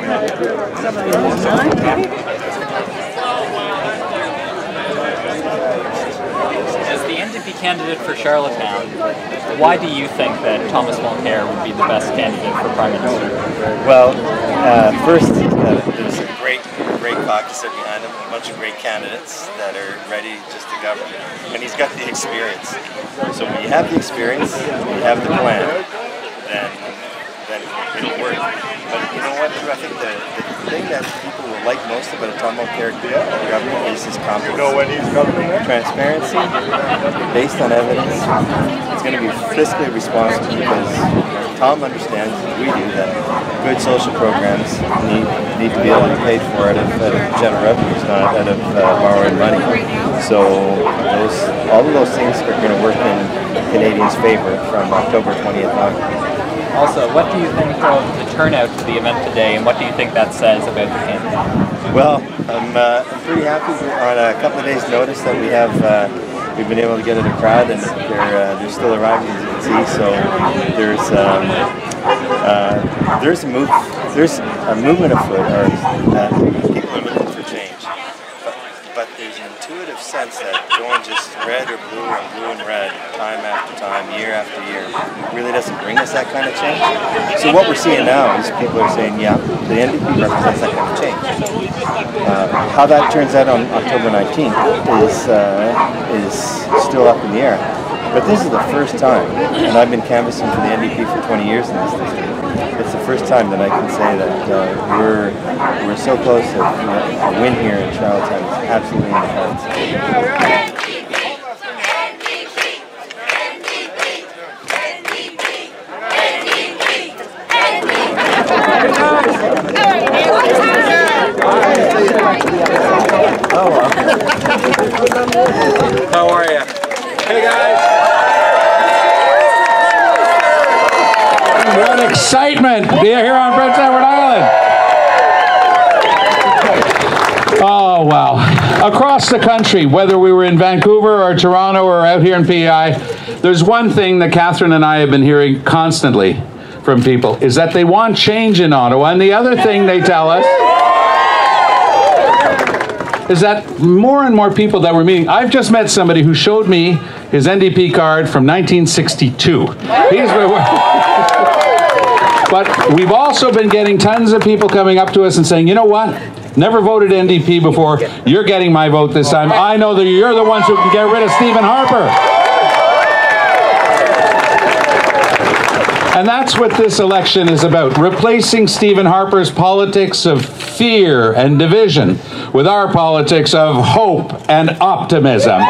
As the NDP candidate for Charlottetown, why do you think that Thomas Mulcair would be the best candidate for Prime Minister? Well, first, there's a great caucus behind him, a bunch of great candidates that are ready just to govern, and he's got the experience. So when you have the experience, you have the plan, then it'll work. But you know what? I think the thing that people will like most about Tom Mulcair government is his competence. You know when he's governing? Transparency, based on evidence. It's going to be fiscally responsible because Tom understands, as we do, that good social programs need to be able to be paid for out of general revenues, not out of borrowing money. So all of those things are going to work in Canadians' favor from October 20th on. Also, what do you think of the turnout to the event today, and what do you think that says about the candidate? Well, I'm pretty happy on a couple of days' notice that we've been able to get in a crowd, and they're still arriving, as you can see. So there's a movement afoot, or people are looking for change. But there's an intuitive sense that going just red or blue and red, time after time, year after year, really doesn't bring us that kind of change. So what we're seeing now is people are saying, yeah, the NDP represents that kind of change. How that turns out on October 19th is still up in the air. But this is the first time, and I've been canvassing for the NDP for 20 years in this district. It's the first time that I can say that we're so close that a win here in Charlottetown is absolutely in the cards. Oh, well. How are you? Hey guys! What excitement to be here on Prince Edward Island. Oh, wow. Across the country, whether we were in Vancouver or Toronto or out here in PEI, there's one thing that Catherine and I have been hearing constantly from people, is that they want change in Ottawa. And the other thing they tell us is that more and more people that we're meeting, I've just met somebody who showed me his NDP card from 1962. But we've also been getting tons of people coming up to us and saying, you know what? Never voted NDP before. You're getting my vote this time. I know that you're the ones who can get rid of Stephen Harper. And that's what this election is about, replacing Stephen Harper's politics of fear and division with our politics of hope and optimism.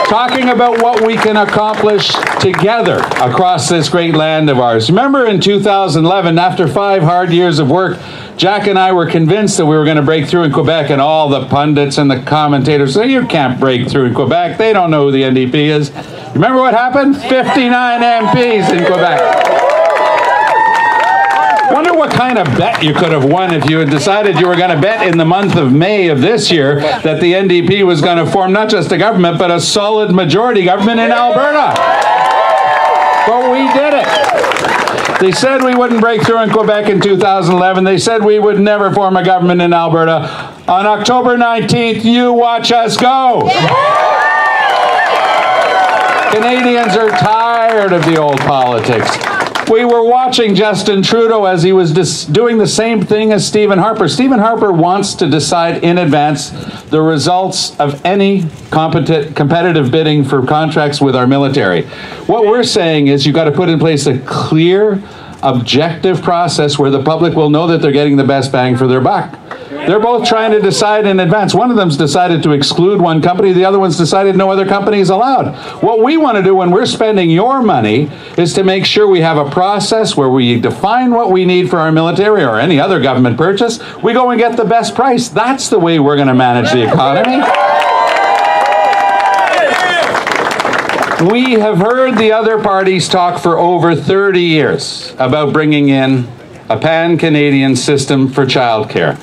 Talking about what we can accomplish together across this great land of ours. Remember in 2011, after 5 hard years of work, Jack and I were convinced that we were going to break through in Quebec, and all the pundits and the commentators say, you can't break through in Quebec. They don't know who the NDP is. Remember what happened? 59 MPs in Quebec. Wonder what kind of bet you could have won if you had decided you were going to bet in the month of May of this year that the NDP was going to form not just a government, but a solid majority government in Alberta. But we did it. They said we wouldn't break through in Quebec in 2011. They said we would never form a government in Alberta. On October 19th, you watch us go. Canadians are tired of the old politics. We were watching Justin Trudeau as he was doing the same thing as Stephen Harper. Stephen Harper wants to decide in advance the results of any competitive bidding for contracts with our military. What we're saying is you've got to put in place a clear, objective process where the public will know that they're getting the best bang for their buck. They're both trying to decide in advance. One of them's decided to exclude one company. The other one's decided no other company is allowed. What we want to do when we're spending your money is to make sure we have a process where we define what we need for our military or any other government purchase. We go and get the best price. That's the way we're going to manage the economy. We have heard the other parties talk for over 30 years about bringing in a pan-Canadian system for childcare.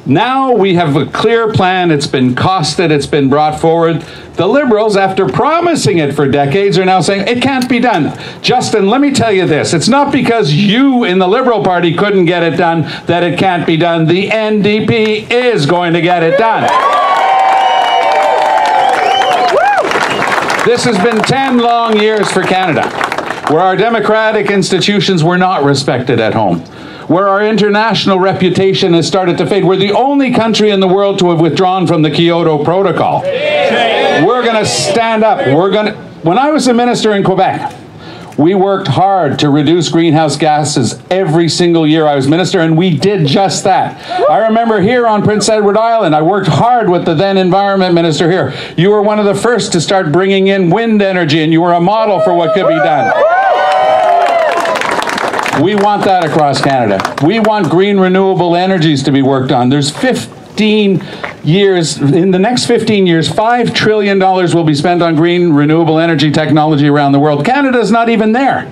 Now we have a clear plan. It's been costed. It's been brought forward. The Liberals, after promising it for decades, are now saying it can't be done. Justin, let me tell you this. It's not because you in the Liberal Party couldn't get it done that it can't be done. The NDP is going to get it done. This has been 10 long years for Canada, where our democratic institutions were not respected at home, where our international reputation has started to fade. We're the only country in the world to have withdrawn from the Kyoto Protocol. We're going to stand up. When I was a minister in Quebec, we worked hard to reduce greenhouse gases every single year I was minister, and we did just that. I remember here on Prince Edward Island, I worked hard with the then environment minister here. You were one of the first to start bringing in wind energy, and you were a model for what could be done. We want that across Canada. We want green renewable energies to be worked on. There's 15 years, in the next 15 years, $5 trillion will be spent on green renewable energy technology around the world. Canada's not even there.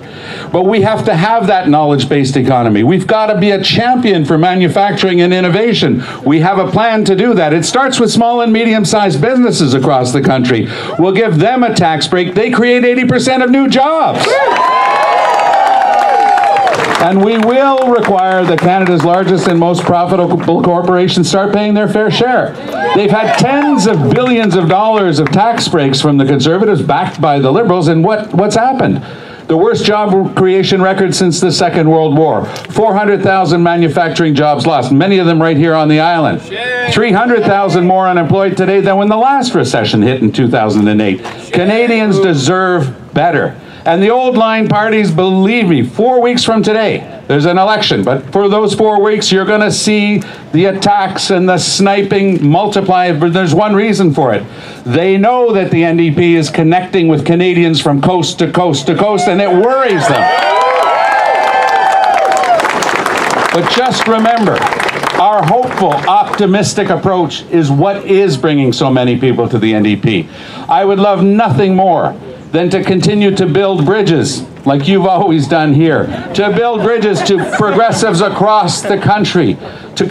But we have to have that knowledge-based economy. We've got to be a champion for manufacturing and innovation. We have a plan to do that. It starts with small and medium-sized businesses across the country. We'll give them a tax break. They create 80% of new jobs. And we will require that Canada's largest and most profitable corporations start paying their fair share. They've had tens of billions of dollars of tax breaks from the Conservatives, backed by the Liberals, and what's happened? The worst job creation record since the Second World War. 400,000 manufacturing jobs lost, many of them right here on the island. 300,000 more unemployed today than when the last recession hit in 2008. Canadians deserve better. And the old line parties, believe me, 4 weeks from today, there's an election. But for those 4 weeks, you're going to see the attacks and the sniping multiply. But there's one reason for it. They know that the NDP is connecting with Canadians from coast to coast to coast, and it worries them. But just remember, our hopeful, optimistic approach is what is bringing so many people to the NDP. I would love nothing more than to continue to build bridges, like you've always done here, to build bridges to progressives across the country, to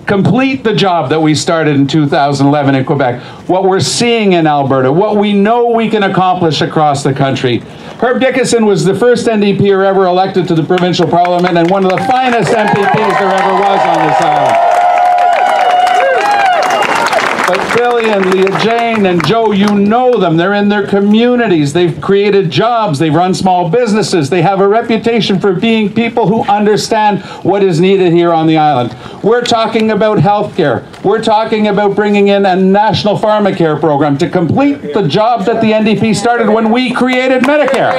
complete the job that we started in 2011 in Quebec, what we're seeing in Alberta, what we know we can accomplish across the country. Herb Dickinson was the first NDPer ever elected to the provincial parliament and one of the finest MPPs there ever was on this island. But Billy and Leah Jane and Joe, you know them. They're in their communities. They've created jobs. They run small businesses. They have a reputation for being people who understand what is needed here on the island. We're talking about healthcare. We're talking about bringing in a national pharmacare program to complete the job that the NDP started when we created Medicare.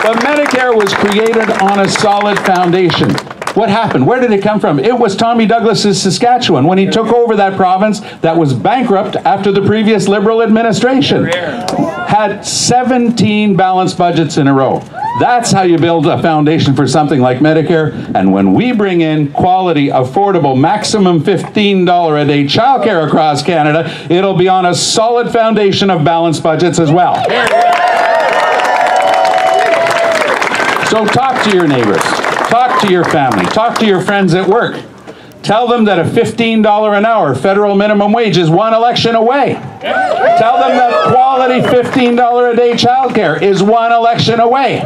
But Medicare was created on a solid foundation. What happened? Where did it come from? It was Tommy Douglas's Saskatchewan when he took over that province that was bankrupt after the previous Liberal administration. Had 17 balanced budgets in a row. That's how you build a foundation for something like Medicare. And when we bring in quality, affordable, maximum $15 a day childcare across Canada, it'll be on a solid foundation of balanced budgets as well. So talk to your neighbors. Talk to your family. Talk to your friends at work. Tell them that a $15 an hour federal minimum wage is one election away. Tell them that quality $15 a day childcare is one election away.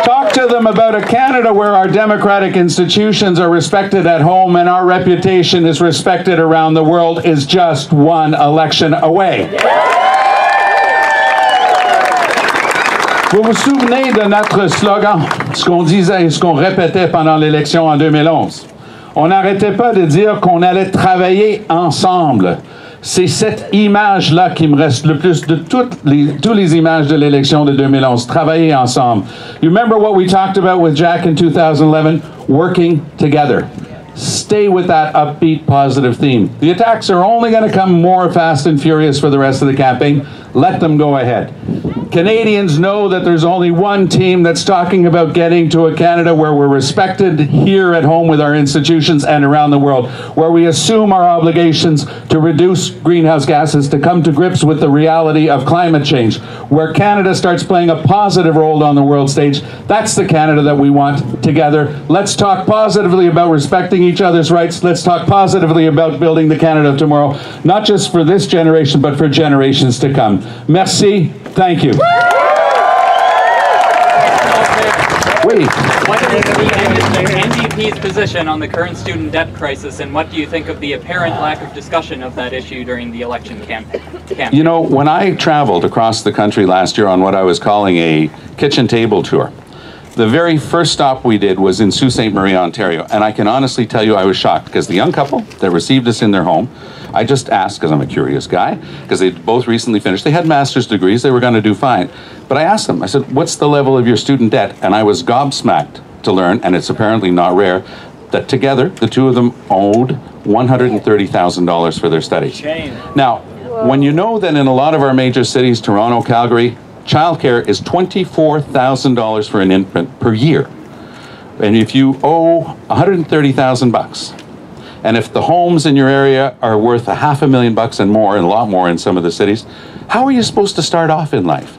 Talk to them about a Canada where our democratic institutions are respected at home and our reputation is respected around the world is just one election away. Vous vous souvenez de notre slogan, ce qu'on disait et ce qu'on répétait pendant l'élection en 2011. On n'arrêtait pas de dire qu'on allait travailler ensemble. C'est cette image-là qui me reste le plus de toutes les images de l'élection de 2011. Travailler ensemble. You remember what we talked about with Jack in 2011? Working together. Stay with that upbeat, positive theme. The attacks are only going to come more fast and furious for the rest of the campaign. Let them go ahead. Canadians know that there's only one team that's talking about getting to a Canada where we're respected here at home with our institutions and around the world, where we assume our obligations to reduce greenhouse gases, to come to grips with the reality of climate change, where Canada starts playing a positive role on the world stage. That's the Canada that we want together. Let's talk positively about respecting each other's rights. Let's talk positively about building the Canada of tomorrow, not just for this generation, but for generations to come. Merci. Thank you. Wait. What is the NDP's position on the current student debt crisis, and what do you think of the apparent lack of discussion of that issue during the election campaign? You know, when I traveled across the country last year on what I was calling a kitchen table tour, the very first stop we did was in Sault Ste. Marie, Ontario, and I can honestly tell you I was shocked, because the young couple that received us in their home, I just asked, because I'm a curious guy, because they both recently finished. They had master's degrees. They were going to do fine. But I asked them, I said, what's the level of your student debt? And I was gobsmacked to learn, and it's apparently not rare, that together, the two of them owed $130,000 for their studies. Shame. Now, when you know that in a lot of our major cities, Toronto, Calgary, childcare is $24,000 for an infant per year. And if you owe $130,000, and if the homes in your area are worth $500,000 and more, and a lot more in some of the cities, how are you supposed to start off in life?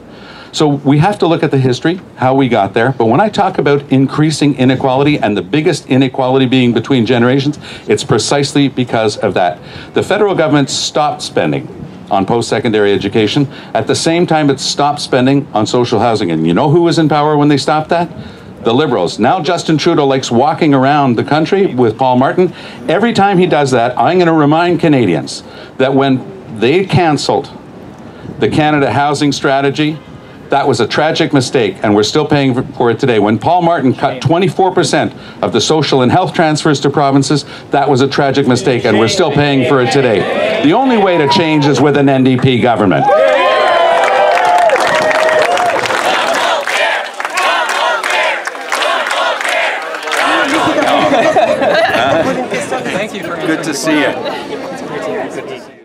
So we have to look at the history, how we got there. But when I talk about increasing inequality, and the biggest inequality being between generations, it's precisely because of that. The federal government stopped spending on post-secondary education. At the same time, it stopped spending on social housing. And you know who was in power when they stopped that? The Liberals. Now Justin Trudeau likes walking around the country with Paul Martin. Every time he does that, I'm going to remind Canadians that when they cancelled the Canada Housing Strategy, that was a tragic mistake, and we're still paying for it today. When Paul Martin cut 24% of the social and health transfers to provinces, that was a tragic mistake, and we're still paying for it today. The only way to change is with an NDP government. Thank you for Good to see you. It's great to hear. Good to see you.